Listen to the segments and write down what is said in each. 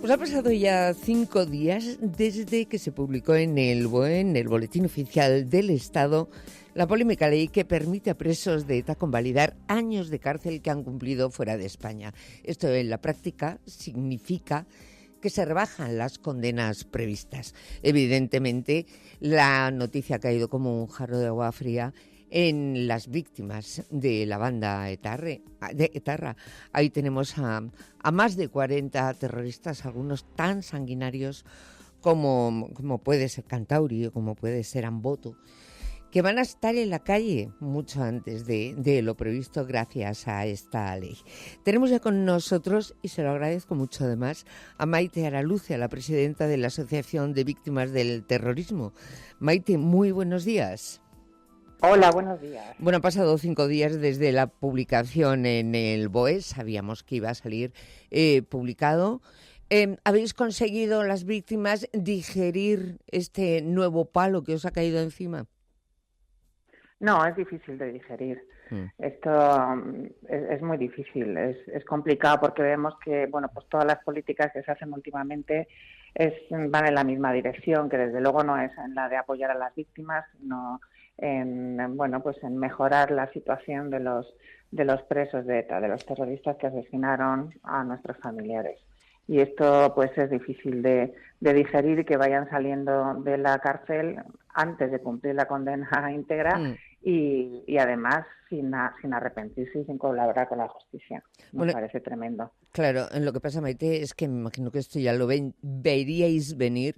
Pues ha pasado ya 5 días desde que se publicó en el BOE, en el Boletín Oficial del Estado, la polémica ley que permite a presos de ETA convalidar años de cárcel que han cumplido fuera de España. Esto en la práctica significa que se rebajan las condenas previstas. Evidentemente, la noticia ha caído como un jarro de agua fría en las víctimas de la banda etarra. Ahí tenemos a más de 40 terroristas, algunos tan sanguinarios como puede ser Cantauri o como puede ser Amboto, que van a estar en la calle mucho antes de lo previsto gracias a esta ley. Tenemos ya con nosotros, y se lo agradezco mucho además, a Maite Araluce, la presidenta de la Asociación de Víctimas del Terrorismo. Maite, muy buenos días. Hola, buenos días. Bueno, han pasado 5 días desde la publicación en el BOE, sabíamos que iba a salir publicado. ¿Habéis conseguido las víctimas digerir este nuevo palo que os ha caído encima? No, es difícil de digerir. Esto es muy difícil, es complicado porque vemos que, bueno, pues todas las políticas que se hacen últimamente van en la misma dirección, que desde luego no es en la de apoyar a las víctimas, sino en mejorar la situación de los presos de ETA, de los terroristas que asesinaron a nuestros familiares. Y esto pues es difícil de digerir, que vayan saliendo de la cárcel antes de cumplir la condena íntegra y además sin arrepentirse y sin colaborar con la justicia. Me parece tremendo. Claro, lo que pasa, Maite, es que me imagino que esto ya lo veríais venir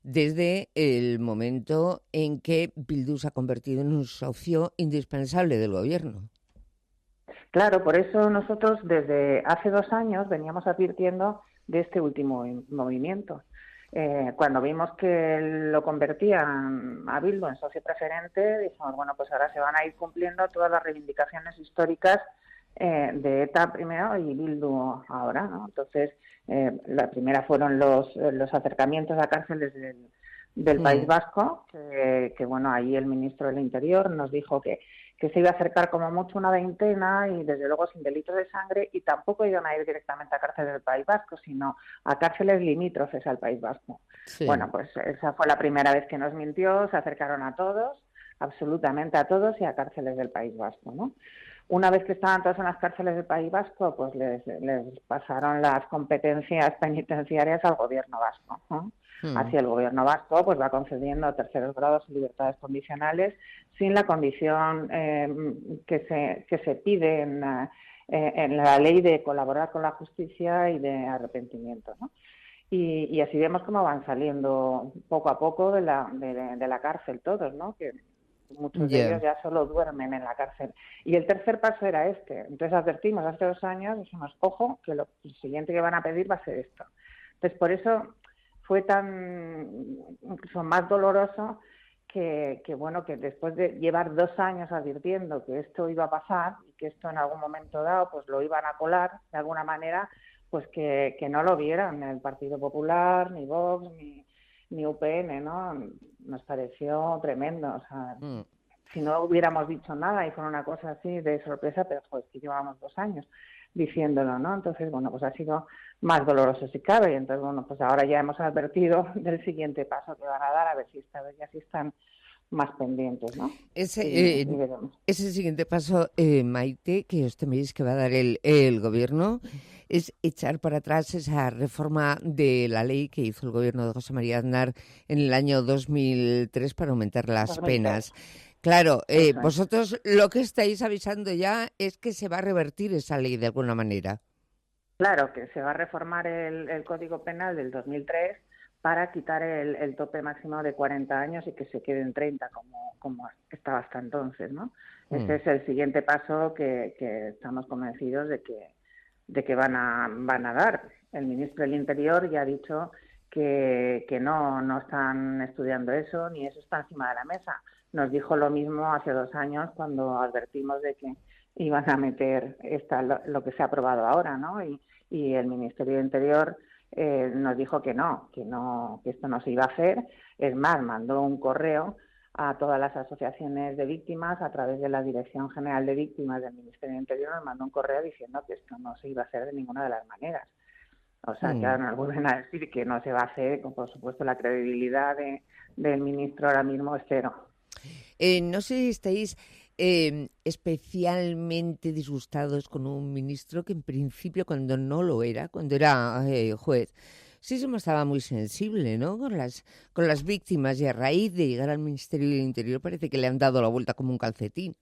desde el momento en que Bildu se ha convertido en un socio indispensable del gobierno. Claro, por eso nosotros desde hace 2 años veníamos advirtiendo de este último movimiento. Cuando vimos que lo convertían a Bildu en socio preferente, dijimos, bueno, pues ahora se van a ir cumpliendo todas las reivindicaciones históricas de ETA primero y Bildu ahora, ¿no? Entonces, la primera fueron los acercamientos a cárceles del País Vasco, que bueno, ahí el ministro del Interior nos dijo que se iba a acercar como mucho una veintena y desde luego sin delitos de sangre, y tampoco iban a ir directamente a cárceles del País Vasco, sino a cárceles limítrofes al País Vasco. Sí. Bueno, pues esa fue la primera vez que nos mintió, se acercaron a todos, absolutamente a todos, y a cárceles del País Vasco, ¿no? Una vez que estaban todos en las cárceles del País Vasco, pues les pasaron las competencias penitenciarias al gobierno vasco, ¿no? Así el gobierno vasco pues va concediendo a terceros grados libertades condicionales sin la condición que se pide en la ley de colaborar con la justicia y de arrepentimiento, ¿no? Y así vemos cómo van saliendo poco a poco de la cárcel todos, ¿no? Que muchos de ellos ya solo duermen en la cárcel. Y el tercer paso era este. Entonces advertimos hace 2 años, dijimos, ojo, que lo siguiente que van a pedir va a ser esto. Entonces por eso fue incluso más doloroso que después de llevar 2 años advirtiendo que esto iba a pasar y que esto en algún momento dado pues lo iban a colar de alguna manera, pues que no lo vieran el Partido Popular, ni Vox, ni UPN, ¿no? Nos pareció tremendo. O sea, si no hubiéramos dicho nada y fuera una cosa así de sorpresa, pero pues que llevábamos 2 años diciéndolo, ¿no? Entonces, bueno, pues ha sido más doloroso si cabe. Y entonces, bueno, pues ahora ya hemos advertido del siguiente paso que van a dar, a ver si esta vez ya sí están más pendientes, ¿no? Ese siguiente paso, Maite, que os teméis que va a dar el gobierno, es echar para atrás esa reforma de la ley que hizo el gobierno de José María Aznar en el año 2003 para aumentar las penas. Claro, vosotros lo que estáis avisando ya es que se va a revertir esa ley de alguna manera. Claro, que se va a reformar el Código Penal del 2003 para quitar el tope máximo de 40 años y que se quede en 30 como estaba hasta entonces, ¿no? Este es el siguiente paso que estamos convencidos de que van a dar. El ministro del Interior ya ha dicho que no están estudiando eso, ni eso está encima de la mesa. Nos dijo lo mismo hace 2 años cuando advertimos de que iban a meter lo que se ha aprobado ahora, ¿no? Y el Ministerio del Interior nos dijo que esto no se iba a hacer. Es más, mandó un correo a todas las asociaciones de víctimas a través de la Dirección General de Víctimas del Ministerio del Interior, nos mandó un correo diciendo que esto no se iba a hacer de ninguna de las maneras. O sea, que ahora nos vuelven a decir que no se va a hacer, por supuesto, la credibilidad del ministro ahora mismo es cero. No sé si estáis especialmente disgustados con un ministro que en principio cuando no lo era, cuando era juez, sí se mostraba muy sensible, ¿no? Con las víctimas, y a raíz de llegar al Ministerio del Interior parece que le han dado la vuelta como un calcetín.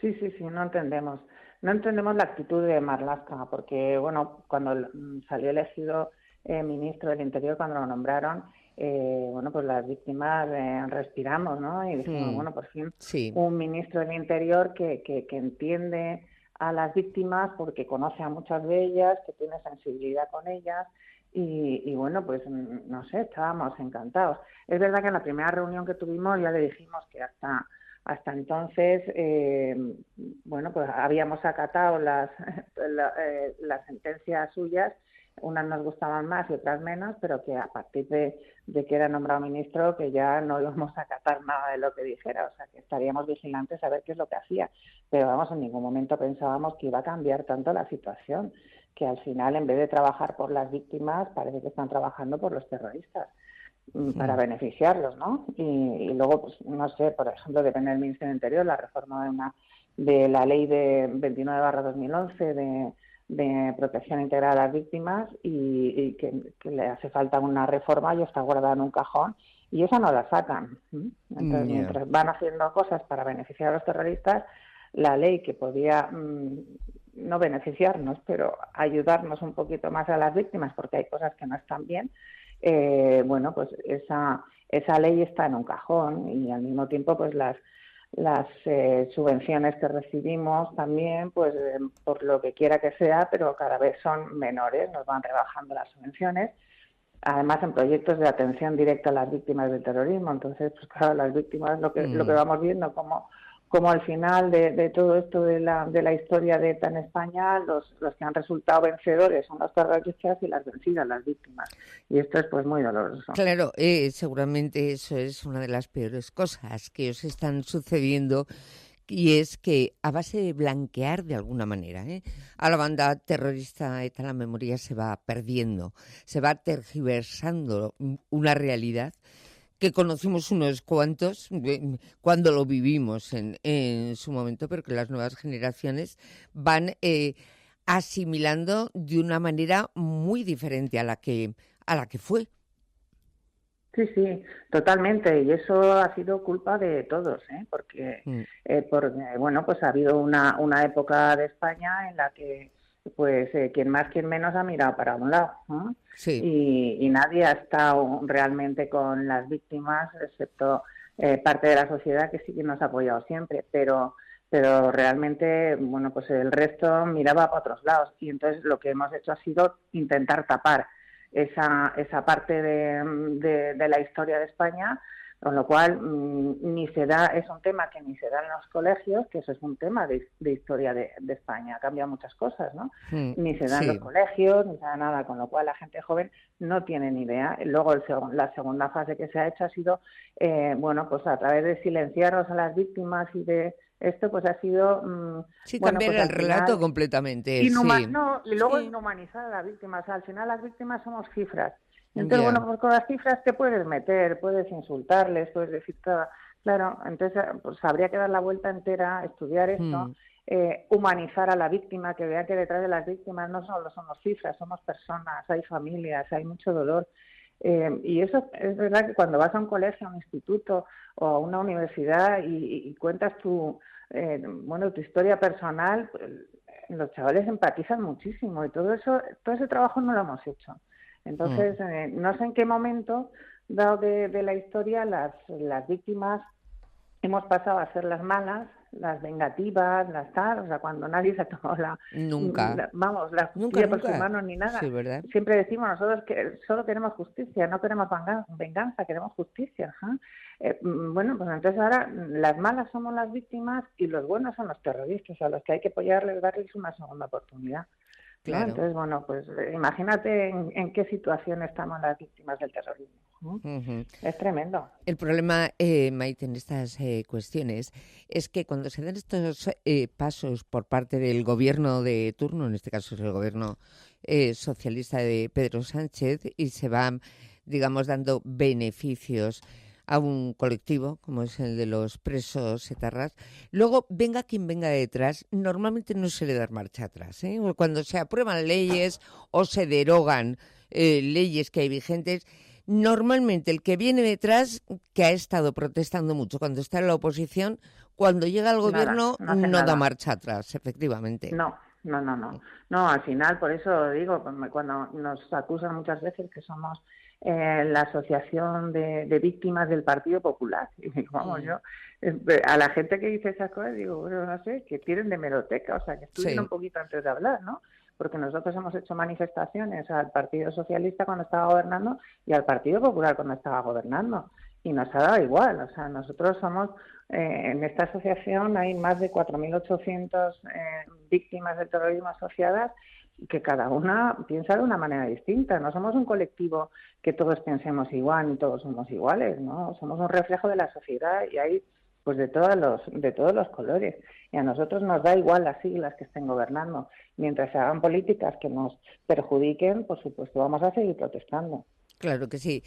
Sí, sí, sí, no entendemos. No entendemos la actitud de Marlaska, porque, bueno, cuando salió elegido ministro del Interior, cuando lo nombraron, bueno, pues las víctimas respiramos, ¿no? Y dijimos, bueno, por fin Sí. un ministro del Interior que entiende a las víctimas porque conoce a muchas de ellas, que tiene sensibilidad con ellas y bueno, pues no sé, estábamos encantados. Es verdad que en la primera reunión que tuvimos ya le dijimos que hasta entonces, bueno, pues habíamos acatado las sentencias suyas, unas nos gustaban más y otras menos, pero que a partir de que era nombrado ministro, que ya no íbamos a acatar nada de lo que dijera, o sea, que estaríamos vigilantes a ver qué es lo que hacía. Pero vamos, en ningún momento pensábamos que iba a cambiar tanto la situación, que al final, en vez de trabajar por las víctimas, parece que están trabajando por los terroristas para beneficiarlos, ¿no? Y luego, pues no sé, por ejemplo, depende del Ministerio del Interior, la reforma de la ley de 29/2011 de protección integral a las víctimas y que le hace falta una reforma y está guardada en un cajón y esa no la sacan. Entonces, mientras van haciendo cosas para beneficiar a los terroristas, la ley que podía no beneficiarnos, pero ayudarnos un poquito más a las víctimas, porque hay cosas que no están bien, bueno, pues esa ley está en un cajón y al mismo tiempo pues las subvenciones que recibimos también, pues por lo que quiera que sea, pero cada vez son menores, nos van rebajando las subvenciones, además en proyectos de atención directa a las víctimas del terrorismo. Entonces, pues claro, las víctimas lo que vamos viendo como al final de todo esto de la historia de ETA en España, los que han resultado vencedores son los terroristas y las vencidas las víctimas. Y esto es pues muy doloroso. Claro, seguramente eso es una de las peores cosas que os están sucediendo, y es que a base de blanquear de alguna manera a la banda terrorista ETA, la memoria se va perdiendo, se va tergiversando una realidad que conocimos unos cuantos cuando lo vivimos en su momento, pero que las nuevas generaciones van asimilando de una manera muy diferente a la que fue. Sí, sí, totalmente. Y eso ha sido culpa de todos, porque bueno, pues ha habido una época de España en la que pues quien más, quien menos ha mirado para un lado, ¿no? Sí. Y nadie ha estado realmente con las víctimas, excepto parte de la sociedad que sí que nos ha apoyado siempre, pero realmente, bueno, pues el resto miraba para otros lados. Y entonces lo que hemos hecho ha sido intentar tapar esa parte de la historia de España, con lo cual ni se da, es un tema que ni se da en los colegios, que eso es un tema de historia de España, cambia muchas cosas, ¿no? Ni se da en los colegios, ni se da nada, con lo cual la gente joven no tiene ni idea. Luego la segunda fase que se ha hecho ha sido, bueno, pues a través de silenciarnos a las víctimas y de esto, pues ha sido bueno, cambiar pues el relato completamente. No, y luego inhumanizar a la víctima. O sea, al final las víctimas somos cifras. Entonces, bueno, pues con las cifras te puedes meter, puedes insultarles, puedes decir todo. Claro, entonces pues habría que dar la vuelta entera, estudiar esto, humanizar a la víctima, que vea que detrás de las víctimas no solo somos cifras, somos personas, hay familias, hay mucho dolor. Y eso es verdad que cuando vas a un colegio, a un instituto o a una universidad y cuentas tu historia personal, los chavales empatizan muchísimo y todo ese trabajo no lo hemos hecho. Entonces, no sé en qué momento, dado de la historia, las víctimas hemos pasado a ser las malas, las vengativas, las tal, o sea, cuando nadie se ha tomado la justicia por sus manos ni nada. Sí, ¿verdad? Siempre decimos nosotros que solo queremos justicia, no queremos venganza, queremos justicia. Bueno, pues entonces ahora las malas somos las víctimas y los buenos son los terroristas, a los que hay que apoyarles, darles una segunda oportunidad. ¿no? claro. Entonces, bueno, pues imagínate en qué situación estamos las víctimas del terrorismo, ¿no? Ujú. Es tremendo. El problema, Maite, en estas cuestiones es que cuando se dan estos pasos por parte del gobierno de turno, en este caso es el gobierno socialista de Pedro Sánchez, y se van, digamos, dando beneficios a un colectivo, como es el de los presos etarras, luego venga quien venga detrás, normalmente no se le da marcha atrás, ¿eh? Cuando se aprueban leyes o se derogan leyes que hay vigentes, normalmente el que viene detrás, que ha estado protestando mucho cuando está en la oposición, cuando llega al Nada, gobierno no hacen no da nada. marcha atrás, efectivamente. No, no, no, no. No, al final, por eso digo, cuando nos acusan muchas veces que somos la asociación de víctimas del Partido Popular, y digo, vamos, Mm, yo, a la gente que dice esas cosas, digo, bueno, no sé, que tienen de hemeroteca, o sea, que estudien un sí, poquito antes de hablar, ¿no? Porque nosotros hemos hecho manifestaciones al Partido Socialista cuando estaba gobernando y al Partido Popular cuando estaba gobernando, y nos ha dado igual, o sea, nosotros somos en esta asociación hay más de 4.800 víctimas del terrorismo asociadas que cada una piensa de una manera distinta. No somos un colectivo que todos pensemos igual ni todos somos iguales, ¿no? Somos un reflejo de la sociedad y hay pues de todos los colores. Y a nosotros nos da igual las siglas que estén gobernando. Mientras se hagan políticas que nos perjudiquen, por supuesto, vamos a seguir protestando. claro que sí.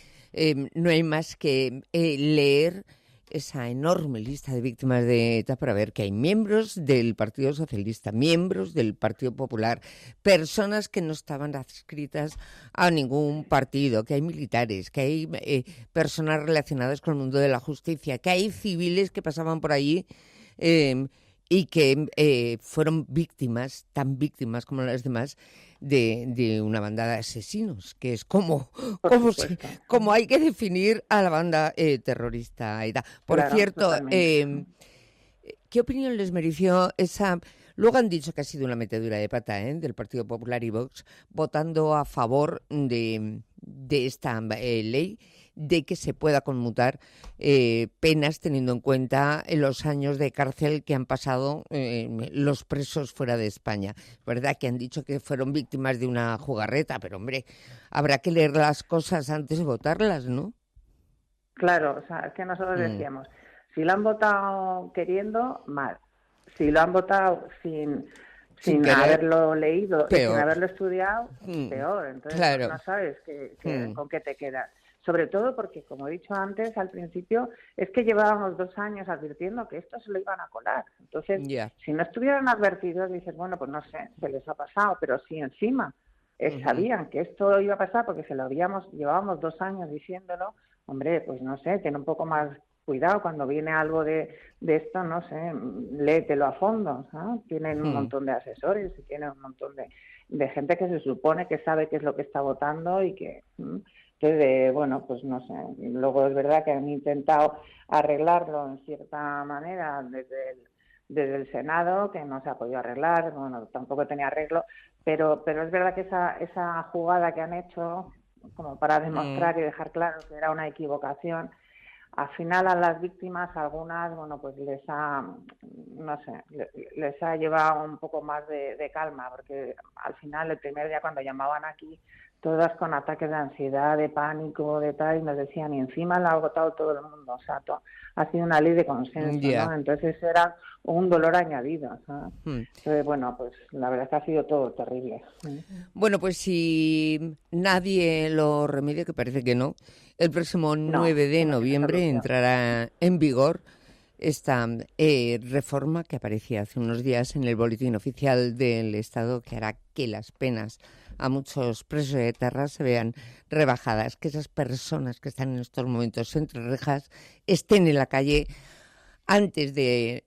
No hay más que leer esa enorme lista de víctimas de ETA para ver que hay miembros del Partido Socialista, miembros del Partido Popular, personas que no estaban adscritas a ningún partido, que hay militares, que hay personas relacionadas con el mundo de la justicia, que hay civiles que pasaban por allí eh, y que fueron víctimas, tan víctimas como las demás, de una banda de asesinos, que es como, Por supuesto. como hay que definir a la banda terrorista ETA. Por Claro, cierto, totalmente. ¿qué opinión les mereció esa? Luego han dicho que ha sido una metedura de pata, del Partido Popular y Vox, votando a favor de esta ley, de que se pueda conmutar penas teniendo en cuenta los años de cárcel que han pasado los presos fuera de España. Es verdad que han dicho que fueron víctimas de una jugarreta, pero hombre, habrá que leer las cosas antes de votarlas, ¿no? Claro, o sea, es que nosotros Mm, decíamos, si lo han votado queriendo, mal. Si lo han votado sin sin querer, haberlo leído y sin peor. haberlo estudiado, Mm, peor. Entonces no claro. sabes Mm, con qué te quedas. Sobre todo porque, como he dicho antes, al principio, es que llevábamos 2 años advirtiendo que esto se lo iban a colar. Entonces, ya. si no estuvieran advertidos, dices, bueno, pues no sé, se les ha pasado, pero si encima Ujú, sabían que esto iba a pasar porque llevábamos 2 años diciéndolo. Hombre, pues no sé, ten un poco más cuidado cuando viene algo de esto, no sé, léetelo a fondo, ¿no? Tienen un mm, montón de asesores y tienen un montón de gente que se supone que sabe qué es lo que está votando y que, entonces, bueno, pues no sé, luego es verdad que han intentado arreglarlo en cierta manera desde el Senado, que no se ha podido arreglar, bueno, tampoco tenía arreglo, pero es verdad que esa jugada que han hecho como para mm, demostrar y dejar claro que era una equivocación, al final a las víctimas, algunas, bueno, pues no sé, les ha llevado un poco más de calma, porque al final, el primer día cuando llamaban aquí, todas con ataques de ansiedad, de pánico, de tal, y nos decían, y encima la ha agotado todo el mundo, o sea, ha sido una ley de consenso, ya. ¿no? Entonces era un dolor añadido, ¿sabes? Mm. Entonces, bueno, pues la verdad es que ha sido todo terrible. Bueno, pues si nadie lo remedia, que parece que no, el próximo No, 9 de que no tiene noviembre solución. entrará en vigor esta reforma que aparecía hace unos días en el Boletín Oficial del Estado, que hará que las penas a muchos presos de terra se vean rebajadas, que esas personas que están en estos momentos entre rejas estén en la calle antes de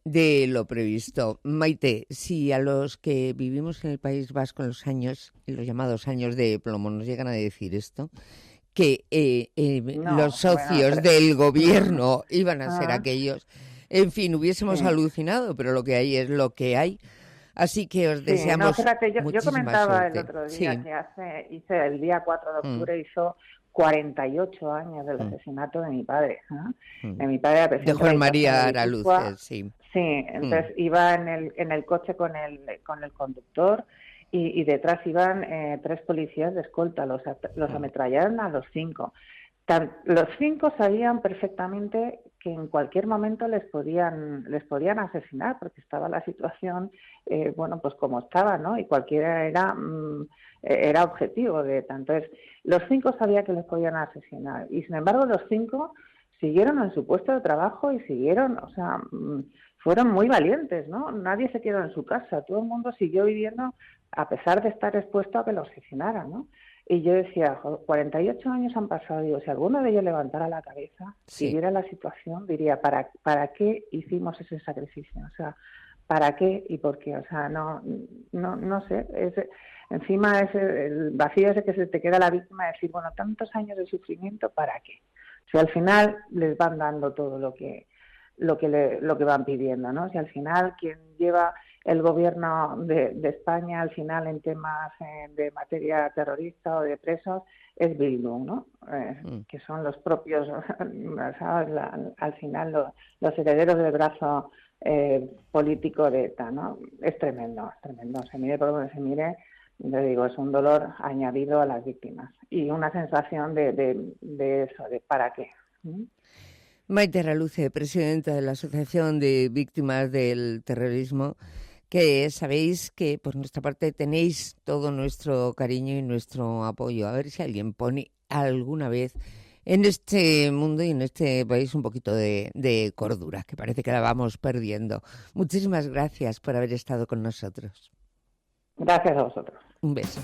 lo previsto. Maite, si a los que vivimos en el País Vasco en los años, en los llamados años de plomo, nos llegan a decir esto, que los No, bueno, socios del gobierno iban a ser ah, aquellos, en fin, hubiésemos sí. alucinado, pero lo que hay es lo que hay. Así que os Sí, no, deseamos fíjate, yo muchísima comentaba el suerte. otro día Sí, que hice el día 4 de mm, octubre, hizo 48 años del mm, asesinato de mi padre. mm. De mi padre, era De presidente de la Juan Diputación de María Guipúzcoa. Araluces, sí. Sí, Mm, entonces iba en el coche con el conductor y detrás iban 3 policías de escolta, los ametrallaron a los 5. Los 5 sabían perfectamente que en cualquier momento les podían asesinar, porque estaba la situación, bueno, pues como estaba, ¿no? Y cualquiera era objetivo de tanto. Entonces, los 5 sabían que les podían asesinar, y sin embargo los 5 siguieron en su puesto de trabajo y siguieron, o sea, fueron muy valientes, ¿no? Nadie se quedó en su casa, todo el mundo siguió viviendo a pesar de estar expuesto a que lo asesinaran, ¿no? Y yo decía, 48 años han pasado, digo, si alguno de ellos levantara la cabeza y viera la situación, diría, ¿para qué hicimos ese sacrificio? O sea, ¿para qué y por qué? O sea, no sé, encima es el vacío ese que se te queda la víctima de decir, bueno, tantos años de sufrimiento, ¿para qué? Si al final les van dando todo lo que van pidiendo, ¿no? Si al final quien lleva el gobierno de España al final en temas de materia terrorista o de presos es Bildu, ¿no? Que son los propios, ¿sabes? Al final los herederos del brazo político de ETA, ¿no? Es tremendo. Se mire por donde se mire, le digo, es un dolor añadido a las víctimas y una sensación de eso, de ¿para qué? Maite Raluce, presidenta de la Asociación de Víctimas del Terrorismo, que sabéis que por nuestra parte tenéis todo nuestro cariño y nuestro apoyo. A ver si alguien pone alguna vez en este mundo y en este país un poquito de cordura, que parece que la vamos perdiendo. Muchísimas gracias por haber estado con nosotros. Gracias a vosotros. Un beso.